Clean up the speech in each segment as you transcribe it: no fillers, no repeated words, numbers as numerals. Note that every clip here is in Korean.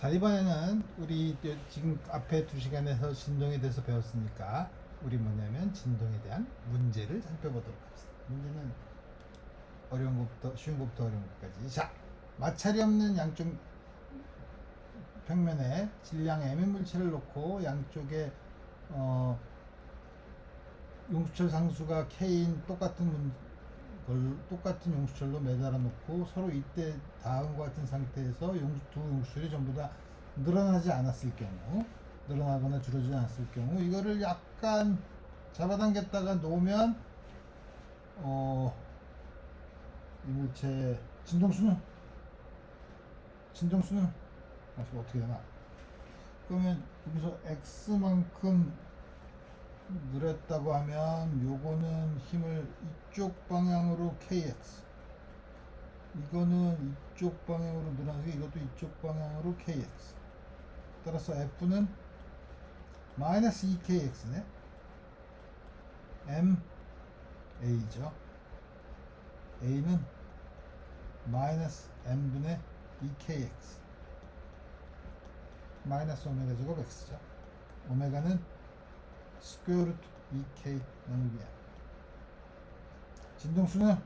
자, 이번에는 우리 지금 앞에 2시간에서 진동에 대해서 배웠으니까 우리 뭐냐면 진동에 대한 문제를 살펴보도록 하겠습니다. 문제는 어려운 것부터 쉬운 것부터 어려운 것까지. 자, 마찰이 없는 양쪽 평면에 질량 m의 물체를 놓고 양쪽에 용수철 상수가 k인 똑같은 용수철로 매달아 놓고 서로 이때 다음과 같은 상태에서 두 용수철이 전부 다 늘어나지 않았을 경우, 늘어나거나 줄어들지 않았을 경우, 이거를 약간 잡아당겼다가 놓으면 이 물체 진동수는 어떻게 되나? 그러면 여기서 x만큼 늘었다고 하면 요거는 힘을 이쪽 방향으로 kx, 이거는 이쪽 방향으로 늘어나서 이것도 이쪽 방향으로 kx. 따라서 F는 마이너스 2kx네. m a죠. a는 마이너스 m분의 2kx 마이너스 오메가 제곱 x죠. 오메가는 스퀘어 루트 2k 나누기 m. 진동수는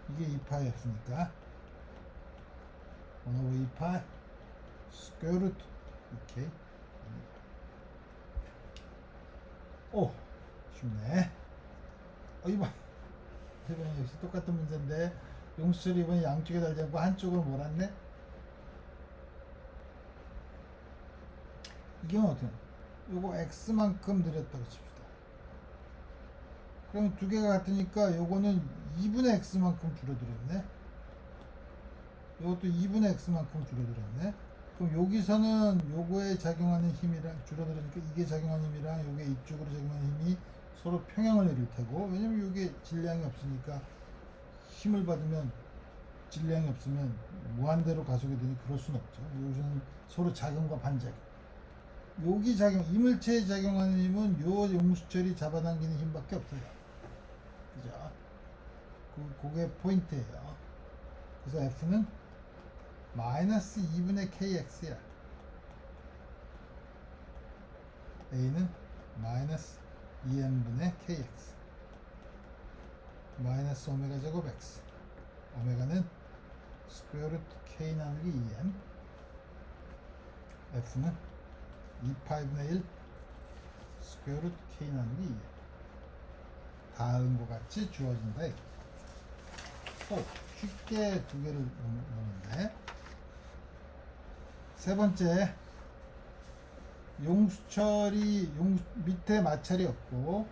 이게 2파이 f니까 1 over 2파이 스퀘어 루트 2k. 오, 쉽네. 이번 역시 똑같은 문제인데 용수철이 이번에 양쪽에 달지 않고 한쪽으로 몰았네. 이게 어떻게? 요거 x만큼 늘렸다고 칩시다. 그럼 두 개가 같으니까 요거는 2분의 x만큼 줄어들었네. 요것도 2분의 x만큼 줄어들었네. 그럼 여기서는 요거에 작용하는 힘이랑 줄어들으니까 이게 작용하는 힘이랑 요게 이쪽으로 작용하는 힘이 서로 평행을 이룰 테고, 왜냐면 요게 질량이 없으니까 힘을 받으면 질량이 없으면 무한대로 가속이 되니 그럴 순 없죠. 여기서는 서로 작용과 반작용. 여기 작용, 이물체에 작용하는 힘은 요 용수철이 잡아당기는 힘밖에 없어요. 그죠? 그게 포인트예요. 그래서 F는 마이너스 2분의 kx야. A는 마이너스 2m분의 kx 마이너스 오메가 제곱 x. 오메가는 스퀘어 루트 k 나누기 2m. F는 2파이분의 1 스퀘어 루트 k 나누기 2m. 다음과 같이 주어진다. 쉽게 두 개를 놓는데, 세 번째, 용수철이 밑에 마찰이 없고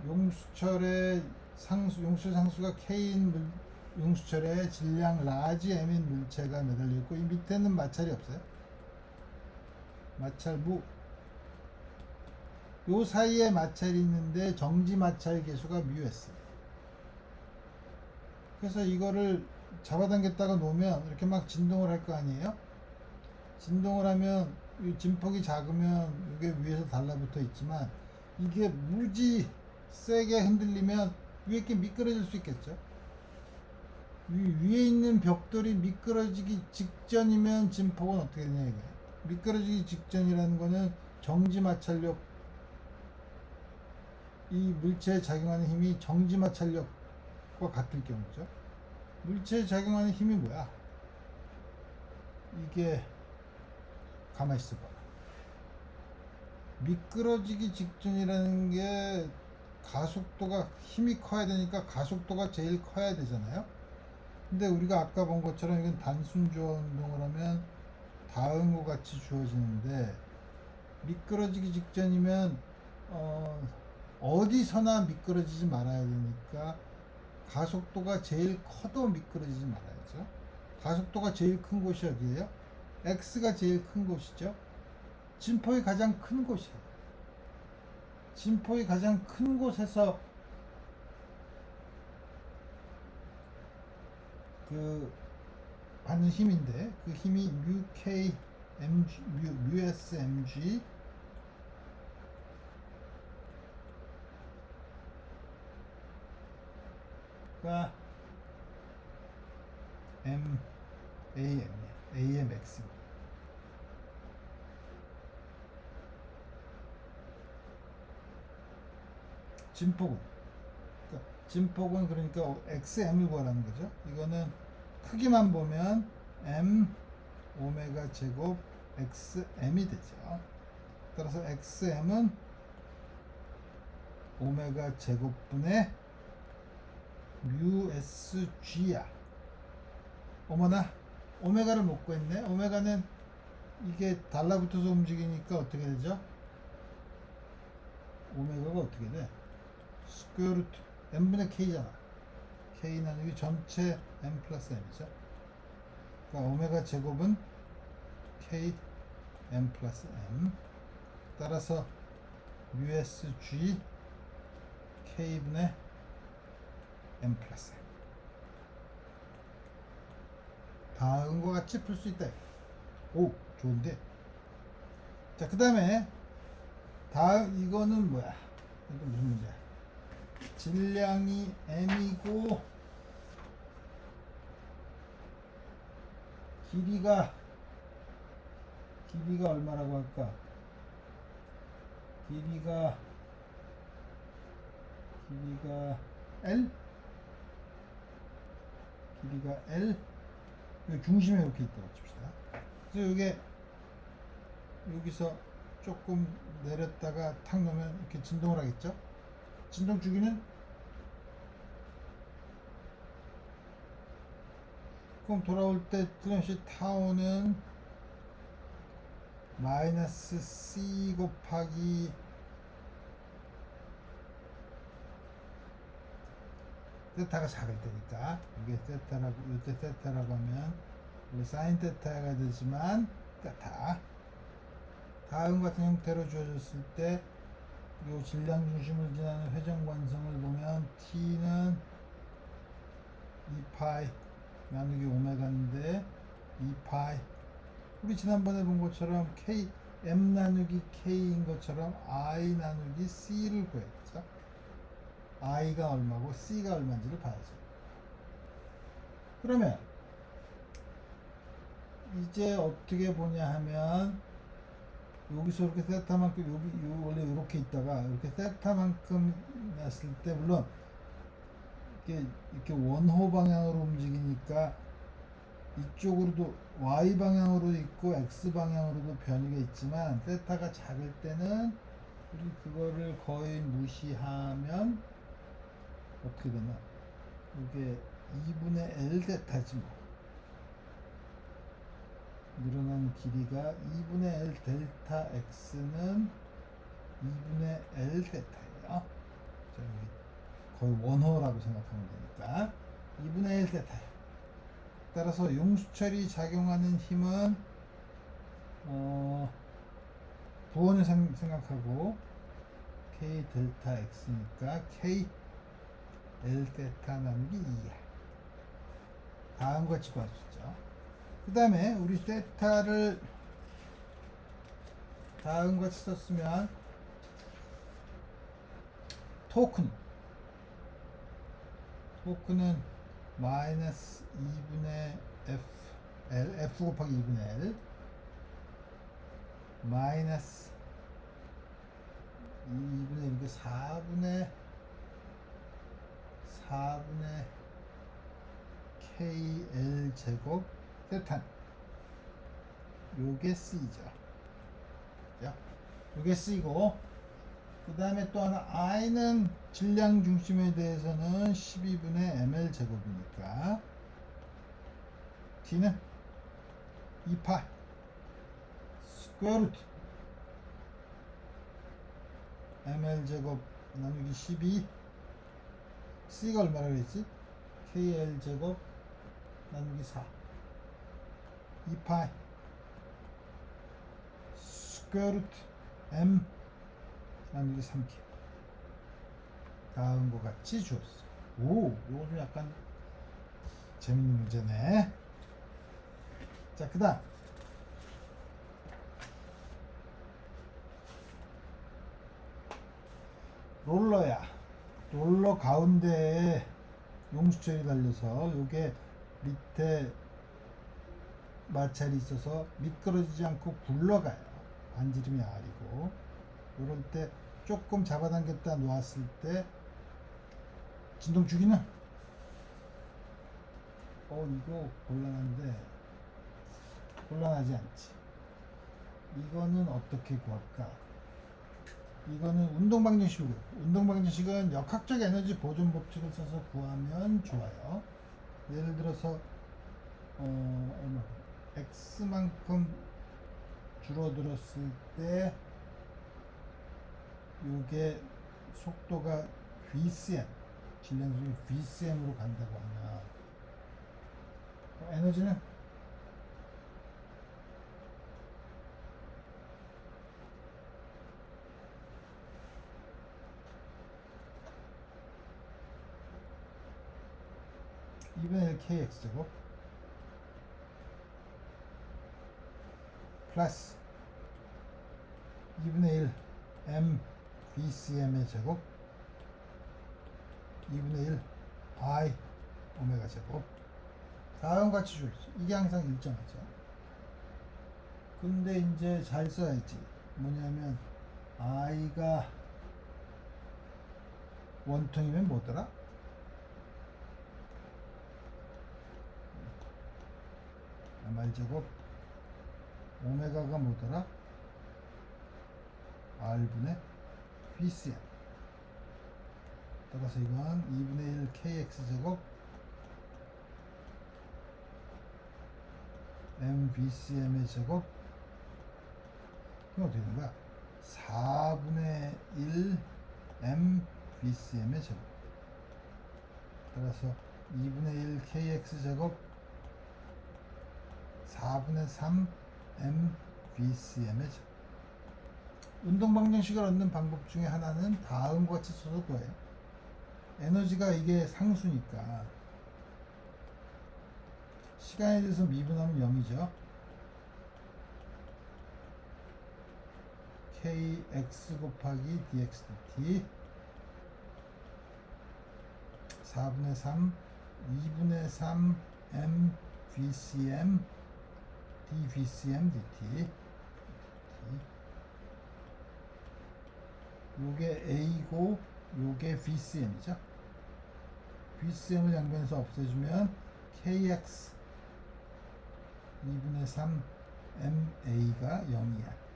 용수철 상수가 k인 용수철에 질량 라지 m인 물체가 매달려 있고, 이 밑에는 마찰이 없어요. 마찰부. 요 사이에 마찰이 있는데 정지 마찰 계수가 μs. 그래서 이거를 잡아당겼다가 놓으면 이렇게 막 진동을 할 거 아니에요? 진동을 하면 이 진폭이 작으면 이게 위에서 달라붙어 있지만, 이게 무지 세게 흔들리면 위에 게 미끄러질 수 있겠죠. 위에 있는 벽돌이 미끄러지기 직전이면 진폭은 어떻게 되냐 이거예요. 미끄러지기 직전이라는 거는 정지 마찰력, 이 물체에 작용하는 힘이 정지 마찰력과 같을 경우죠. 물체에 작용하는 힘이 뭐야? 이게 가만히 있어봐. 미끄러지기 직전이라는 게 가속도가, 힘이 커야 되니까 가속도가 제일 커야 되잖아요. 근데 우리가 아까 본 것처럼 이건 단순 주어 운동을 하면 다음과 같이 주어지는데, 미끄러지기 직전이면 어디서나 미끄러지지 말아야 되니까 가속도가 제일 커도 미끄러지지 말아야죠. 가속도가 제일 큰 곳이 어디예요? X가 제일 큰 곳이죠. 진폭이 가장 큰 곳이에요. 진폭이 가장 큰 곳에서 받는 힘인데, 그 힘이 μSmg 가 AM이야. AMX입니다. 진폭은. 그러니까 진폭은 그러니까 XM을 구하라는 거죠. 이거는 크기만 보면 M 오메가 제곱 XM이 되죠. 따라서 XM은 오메가 제곱분의 뮤 SG야. 어머나, 오메가를 못 구했네. 오메가는 이게 달라붙어서 움직이니까 어떻게 되죠? 오메가가 어떻게 돼? 스퀘어 루트 n분의 k잖아. k 나누기 전체 m 플러스 m이죠. 그러니까 오메가 제곱은 k m 플러스 m. 따라서 USG k분의 m 플러스 m. 다음과 같이 풀 수 있다. 오, 좋은데. 자, 그 다음에 다음 이거는 뭐야? 이거 무슨 문제야? 질량이 m이고 길이가 얼마라고 할까? 길이가 L? 길이가 L? 여기 중심에 이렇게 있다고 칩시다. 그래서 이게 여기서 조금 내렸다가 탁 놓으면 이렇게 진동을 하겠죠? 진동 주기는 그럼 돌아올 때 틀림없이 타오는 마이너스 C 곱하기 세타가 작을 테니까 이게 세타라고, 이때 세타라고 하면 원래 사인 세타가 되지만 같아. 다음 같은 형태로 주어졌을 때 이 질량 중심을 지나는 회전관성을 보면 t는 2파이 나누기 오메가인데 2파이, 우리 지난번에 본 것처럼 k m 나누기 k인 것처럼 i 나누기 c를 구했죠. i가 얼마고 c가 얼마인지를 봐야죠. 그러면 이제 어떻게 보냐 하면 여기서 이렇게 세타만큼 여기 원래 이렇게 있다가 이렇게 세타만큼 났을 때 물론 이렇게 원호 방향으로 움직이니까 이쪽으로도 y 방향으로 있고 x 방향으로도 변이가 있지만 세타가 작을 때는 우리 그거를 거의 무시하면 어떻게 되나? 이게 2분의 L 세타지 뭐. 늘어난 길이가 2분의 L 델타 X는 2분의 L 세타예요. 거의 원호라고 생각하면 되니까 2분의 L 세타예요. 따라서 용수철이 작용하는 힘은 부원을 생각하고 K 델타 X니까 K L 세타 나누기 2야. 다음과 같이 구할 수 있죠. 그 다음에 우리 세타를 다음과 같이 썼으면 토크는 마이너스 2분의 F 곱하기 2분의 L 마이너스 2분의 이게 4분의 KL 제곱 세탄, 요게 C죠. 요게 C고, 그 다음에 또 하나 I는 질량 중심에 대해서는 12분의 ml 제곱이니까 T는 2파 스퀘어 루트 ml 제곱 나누기 12, C가 얼마나 그랬지? KL 제곱 나누기 4 2파이 스퀘어 루트 m 나누기 3키. 다음과 같이 주었어. 오, 요거 좀 약간 재밌는 문제네. 자, 그 다음 롤러야. 롤러 가운데에 용수철이 달려서 요게 밑에 마찰이 있어서 미끄러지지 않고 굴러가요. 반지름이 R이고, 요럴 때 조금 잡아당겼다 놓았을 때 진동 주기는 이거 곤란한데 곤란하지 않지. 이거는 어떻게 구할까? 이거는 운동방정식이고요. 운동방정식은 역학적 에너지 보존 법칙을 써서 구하면 좋아요. 예를 들어서 얼마 x만큼 줄어들었을 때 요게 속도가 vcm, 질량속이 vcm으로 간다고 하면 에너지는 이분의 1 kx 제곱 플러스 2분의 1 m vcm의 제곱 2분의 1 i 오메가 제곱 다음과 같이 줄지. 이게 항상 일정하죠. 근데 이제 잘 써야지. 뭐냐면 i가 원통이면 뭐더라? mr 제곱 오메가가 뭐더라? r분의 vcm. 따라서 이건 2분의 1 kx 제곱 mvcm의 제곱 이건 어떻게 되는 거야? 4분의 1 mvcm의 제곱. 따라서 2분의 1 kx 제곱 4분의 3 mvcm의 제곱. 운동방정식을 얻는 방법 중에 하나는 다음과 같이 써서 구해요. 에너지가 이게 상수니까 시간에 대해서 미분하면 0이죠. kx 곱하기 dx dt 4분의 3 2분의 3 m vcm dvcm dt. 요게 a고 요게 vcm이죠. vcm을 양변에서 없애주면 kx 2분의 3 ma가 0이야.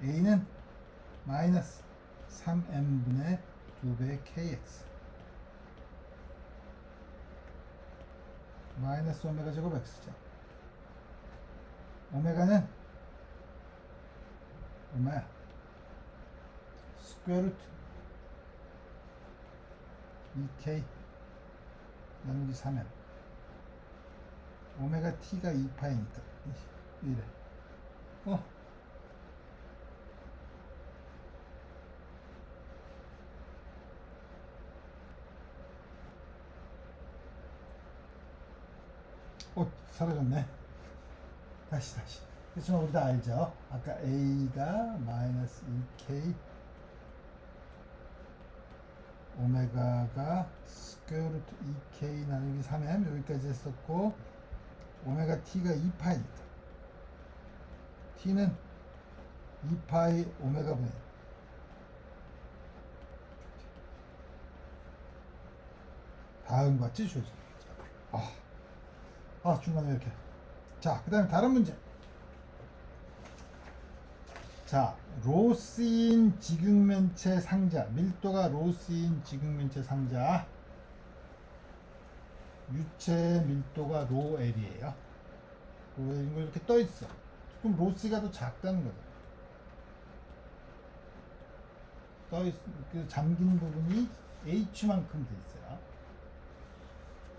a는 마이너스 3m분의 2배 kx 마이너스 오메가 제곱 x죠. 오메가는 얼마야? 스퀘어 루트 2k 나누기 3m. 오메가 t가 2파이니까 이래. 사라졌네. 다시. 그렇지만 우리 다 알죠. 아까 a가 마이너스 2k 오메가가 스퀘어 루트 2k 나누기 3m 여기까지 했었고 오메가 t가 2파이니까 t는 2파이 오메가 분의 다음과 같이 주어집니다. 중간에 이렇게. 자, 그 다음에 다른 문제. 자, 로스인 지극면체 상자, 밀도가 로스인 지극면체 상자, 유체 밀도가 로L이에요. 로L인 거 이렇게 떠 있어. 그럼 로스가 더 작다는 거죠. 그 잠긴 부분이 H만큼 돼 있어요.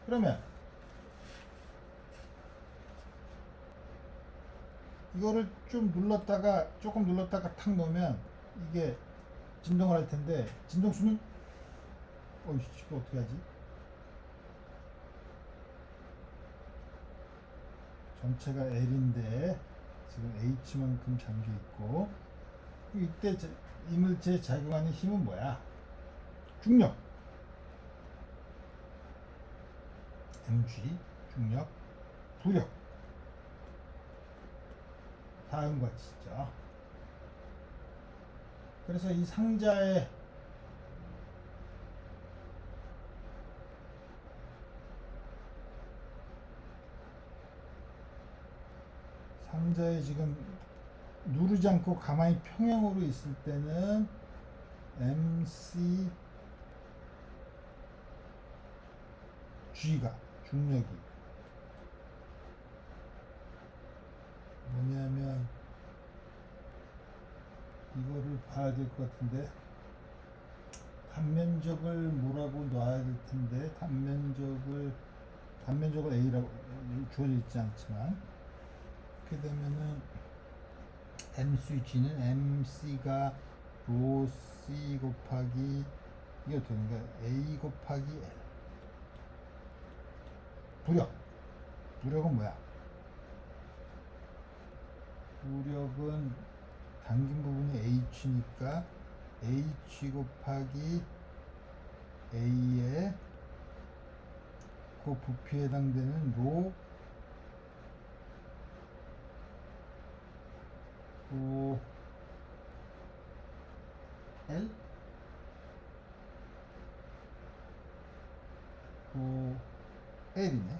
그러면 이거를 조금 눌렀다가 탁 놓으면 이게 진동을 할 텐데 진동수는 이거 어떻게 하지? 전체가 L인데 지금 H만큼 잠겨 있고 이때 이물체에 작용하는 힘은 뭐야? 중력 mg 중력 부력 다음과 같이 있죠. 그래서 이 상자의 상자에 지금 누르지 않고 가만히 평행으로 있을 때는 MC G가 중력이 뭐냐면 이거를 봐야 될 것 같은데 단면적을 뭐라고 놔야 될 텐데 단면적을 A라고 주어져 있지 않지만 이렇게 되면은 M 스위치는 MC가 로 C 곱하기 이게 어떻게 되는 거야? A 곱하기 L 부력은 뭐야? 부력은 당긴 부분이 H니까 H 곱하기 A에 그 부피에 해당되는 로 L L이네.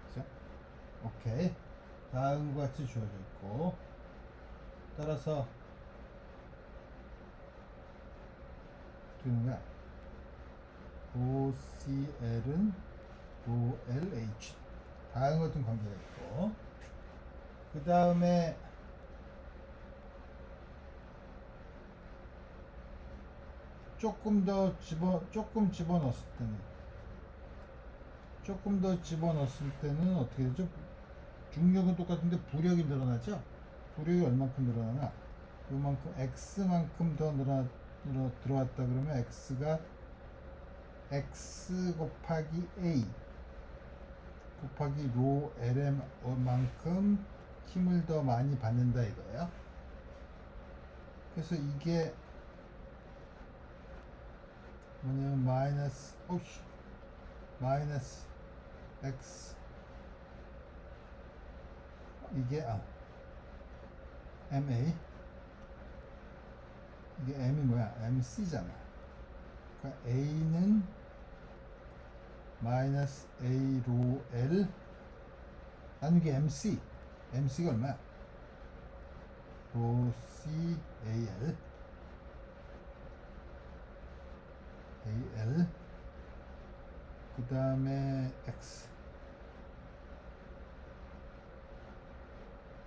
그죠? 오케이. 다음과 같이 주어져 있고 따라서 되는 거야. OCL은 OLH 다음 같은 관계가 있고 그 다음에 조금 더 집어넣었을 때는 어떻게 되죠? 중력은 똑같은데 부력이 늘어나죠? 부력이 얼만큼 늘어나나? 요만큼 X만큼 더 들어왔다 그러면 X가 X 곱하기 A 곱하기 로 LM만큼 힘을 더 많이 받는다 이거예요. 그래서 이게 뭐냐면 마이너스 X 이게 MA 이게 M이 뭐야? MC잖아. 그러니까 A는 마이너스 A 로 L 나누기 MC가 얼마야? 로 C AL 그 다음에 X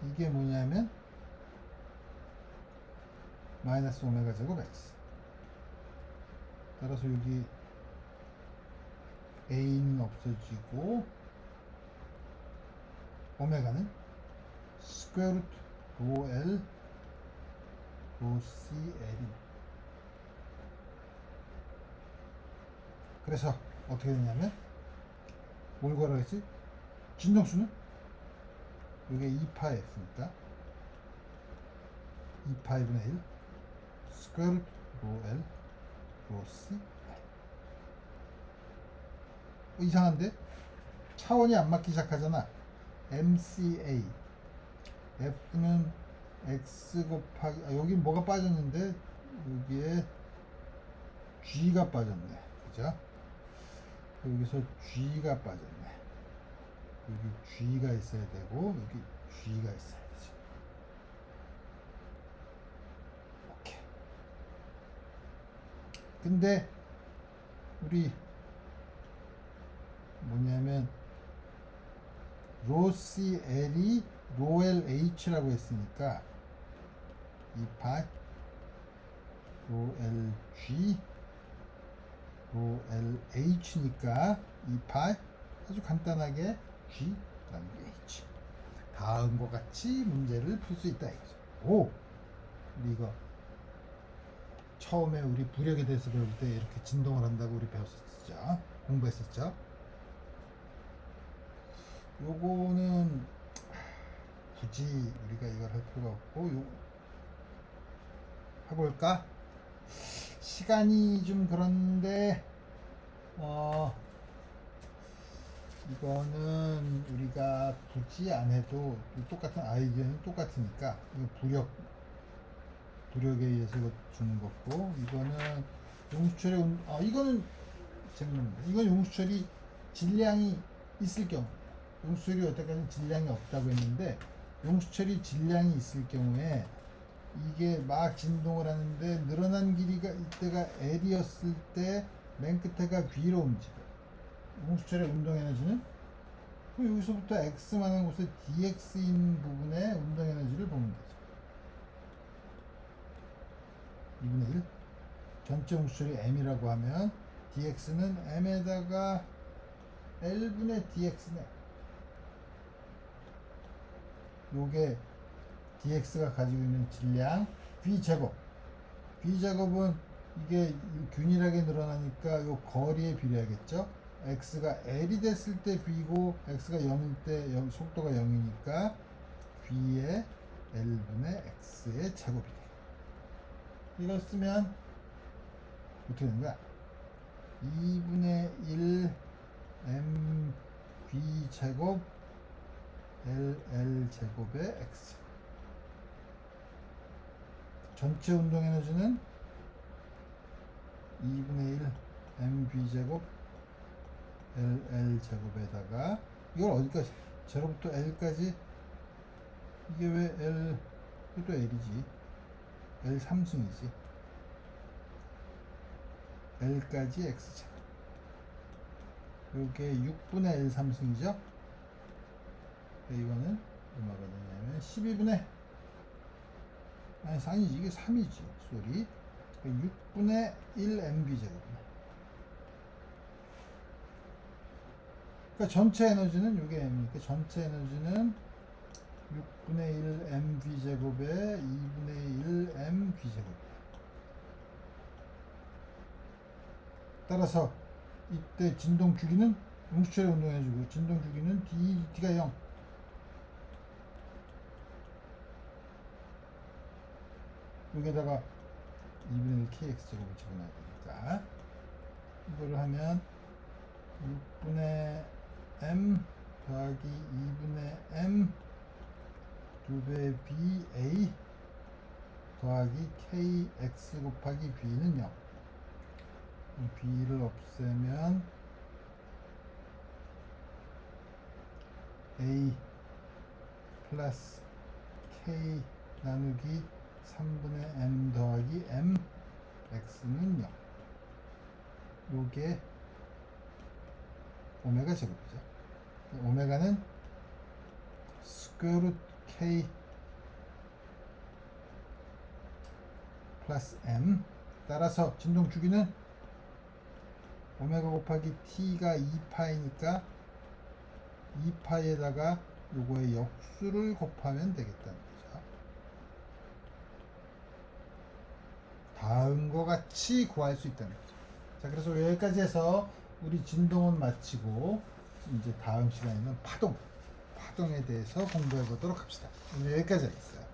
이게 뭐냐면 마이너스 오메가 제곱 X 따라서 여기 A는 없어지고 오메가는 스퀘어 루트 로 L 로 C L이네. 그래서 어떻게 되냐면 뭘 구하라고 했지? 진동수는 이게 2파이 X니까 2파이분의 1 스퀘어 루트 로 L 로 C L 이상한데? 차원이 안 맞기 시작하잖아. MCA F는 X 곱하기 여기 뭐가 빠졌는데 여기에 G가 빠졌네. 그죠? 여기서 G가 빠졌네. 여기 G가 있어야 되고 여기 G가 있어야 되지. 오케이. 근데 우리 뭐냐면 로 CL이 로 LH라고 했으니까 2파 로 LG 로 LH니까 2파 아주 간단하게 G 나누기 H 다음과 같이 문제를 풀 수 있다 이거죠. 우리 이거 처음에 우리 부력에 대해서 배울 때 이렇게 진동을 한다고 우리 배웠었죠. 공부했었죠. 요거는 굳이 우리가 이걸 할 필요가 없고 해볼까? 시간이 좀 그런데 이거는 우리가 굳이 안 해도 똑같은 아이디어는 똑같으니까 이거 부력에 의해서 이거 주는 거고 이거는 용수철의 이거는 재밌는데 이건 용수철이 질량이 있을 경우, 용수철이 여태까지 질량이 없다고 했는데 용수철이 질량이 있을 경우에 이게 막 진동을 하는데 늘어난 길이가 이때가 L이었을 때 맨 끝에가 V로 움직여. 용수철의 운동 에너지는 그럼 여기서부터 X만한 곳에 dx인 부분의 운동 에너지를 보면 되죠. 2분의 1 전체 용수철이 m이라고 하면 dx는 m에다가 L분의 dx네. 요게 dx가 가지고 있는 질량 V제곱. V제곱은 이게 균일하게 늘어나니까 요 거리에 비례하겠죠. x가 L이 됐을 때 V고 x가 0일 때 속도가 0이니까 V의 L분의 X의 제곱이 돼. 이걸 쓰면 어떻게 되는 거야? 2분의 1 mv 제곱 ll 제곱의 x. 전체 운동 에너지는 2분의 1 mv 제곱 ll 제곱에다가 이걸 어디까지? 0부터 l까지. 이게 왜 l? 이것도 l이지. l 3승이지. l까지 x 제곱. 요게 6분의 L 3승이죠. 이거는 얼마가 되냐면 12분의 아니 3이지. 이게 3이지. 쏘리. 6분의 1 mv 제곱이네. 그러니까 전체 에너지는 요게 m이니까 전체 에너지는 6분의 1 mv 제곱에 2분의 1 mv 제곱이야. 따라서 이때 진동 주기는 용수철의 운동해주고 진동 주기는 dt가 0. 여기다가 2분의 1 kx 제곱을 집어넣어야 되니까 이거를 하면 6분의 m 더하기 2분의 m 2배 ba 더하기 kx 곱하기 b는 0. b를 없애면 a 플러스 k 나누기 3분의 m 더하기 m x는 0. 요게 오메가 제곱이죠. 오메가는 스퀘어 루트 k 플러스 m. 따라서 진동 주기는 오메가 곱하기 t가 2파이니까 2파이에다가 요거의 역수를 곱하면 되겠다는 거죠. 다음과 같이 구할 수 있다는 거죠. 자, 그래서 여기까지 해서 우리 진동은 마치고 이제 다음 시간에는 파동에 대해서 공부해 보도록 합시다. 오늘 여기까지 하겠습니다.